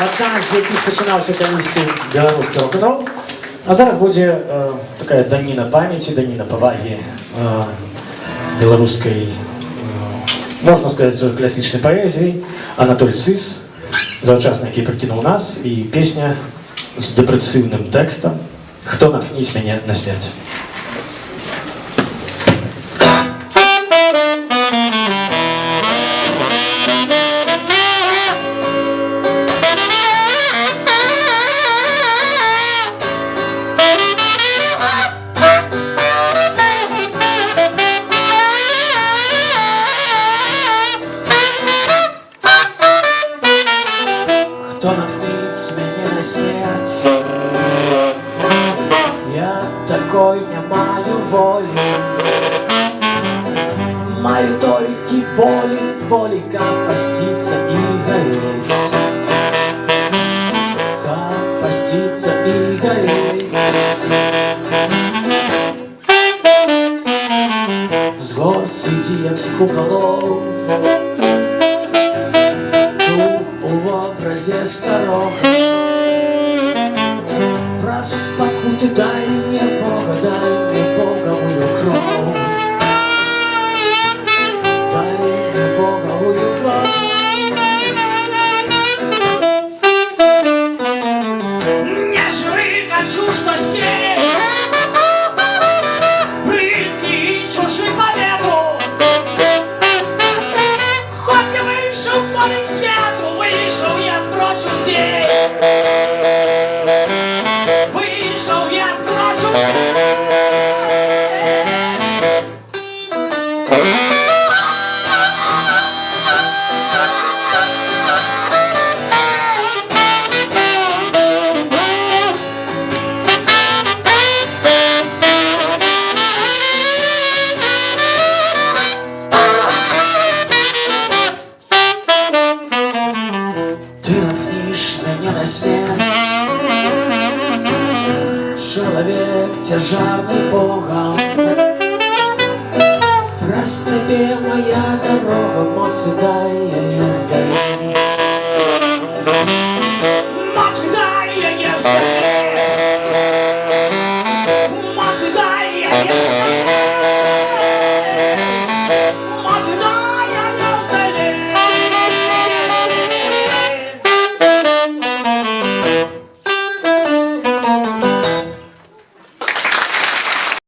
одна з яких починався повністю білоруський рок-н-рол. А зараз буде така даніна пам'яті, даніна поваги білоруської, можна сказати, класичної поезії. Анатолій Сис, завчасник, який прикинув нас, і пісня з депресивним текстом «Хто натхніть мене на смерть». Хто натхніть мене на смерть? Я такой не маю волі, маю тільки болі, как поститься и гореть, как поститься и гореть. З гор сиді, як з куполов, дух у образе старого. Праз спокуты дай мне Боговую кровь. Дай мне Боговую кровь. Не жри, хочу, что стель, прыгни чужим победу. Хоть я вышел в поле свету, вышел я с прочим день. Вышел я с прочим день. Ты натхнишь меня на смерть, человек тяжарный Богом. Раз тебе моя дорога, моци дай я издалека.